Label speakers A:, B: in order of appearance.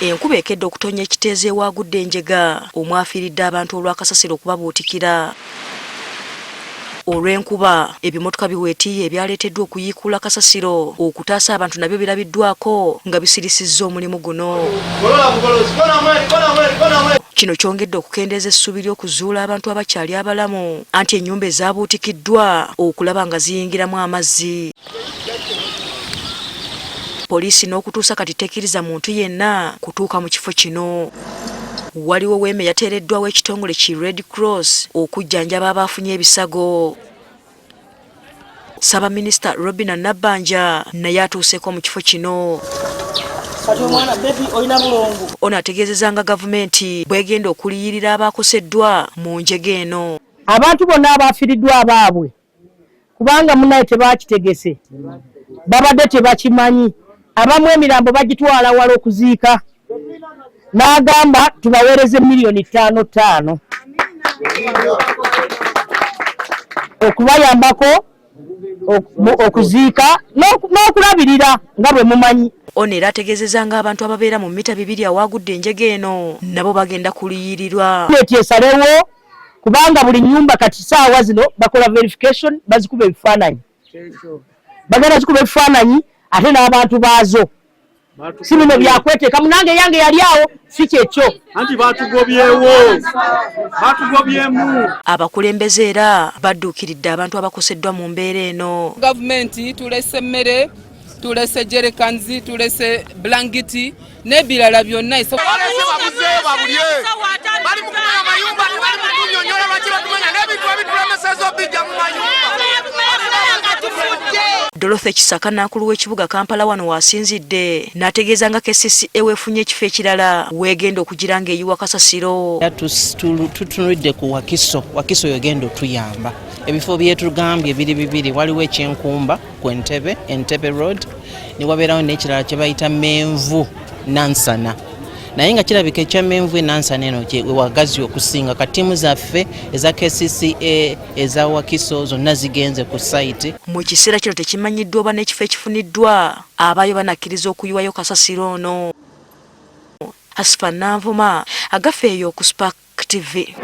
A: Enkuba ekedde okutonya ekiteezo ewagudde Enjega omwafiiridde abantu olw'akasasiro okubabuutikira. Olw'enkuba ebimotoka biweetiye ebyaleeteddwa okuyiikula kasasiro okutaasa abantu nabyo birabiddwako nga bisirisizza omulimu guno. Kino kyongedde okukendeeza essuubi ly'okuzuula abantu abakyali abalamu anti ennyumba ezaabuutikiddwa okulaba nga ziyingiramu amazzi. Poliisi n'okutuusa kati tekkiriza muntu yenna kutuuka mu kifo kino. Waliwo weema yateereddwawo ekitongole ki Red Cross okujjanjaba abaafunye ebisago. Ssaabaminisita Robinah Nabbanja naye atuuseeko mu kifo kino. Ono ategeezezza nga gavumenti bw'egenda okuliyirira abaakoseddwa mu njega eno.
B: Abantu bonna abaafiiriddwa abaabwe kubanga munnaye tebaakitegese babadde tebakimanyi, abamu emirambo bagitwala wala okuziika. N'agamba tubaweereze miliyoni 5 okubayambako okuziika n'okulabirira nga bwe mumanyi.
A: Ono era ategeezezza nga abantu ababeera mu mita 2 awagudde enjega eno nabo bagenda kuliyirirwa.
B: Esalewo kubanga buli nnyumba kati saawa zino bakola verification bazikuba ebifaananyi. Bagenda zikuba ebifaananyi ate n'abantu baazo. Si bino byakweteeka munange yange yali awo si kyekyo.
C: Anti batugobyewo. Batugobyemu.
A: Abakulembeze era badduukiridde abantu abakoseddwa mu mbeera eno.
D: Gavumenti tulese emmere, tulese jerekanzi, tulese blanketi n'ebirala byonna.
E: Bali mu kumenya mayumba, bali mu kunyonyola lwaki batumenya n'ebintu ebitulemeseza obijja mu mayumba.
A: Dorothy Kisaka n'akulu w'ekibuga Kampala wano wasinzidde n'ategeeza nga KCCA weefunye ekifo ekirala weegenda okugira ng'eyiwa kasasiro.
F: Tutunulidde ku Wakiso yogenda otuyamba. Ebifo byetugambye biri bibiri, waliwo ekyenkumba ku Entebbe Road, ne wabeerawo n'ekirala kye bayita Menvu Nansana. Naye nga kirabika ekya Menvu Nansana eno wagazi okusinga katimu zaffe eza KCCA eza Wakiso zonna zigenze ku site.
A: Mu kiseera kino tekimanyiddwa oba n'ekifo ekifuniddwa abaayo banakkiriza okuyiwayo kasasiro ono. Asfa Nanvuma agafeeyo ku Spark TV.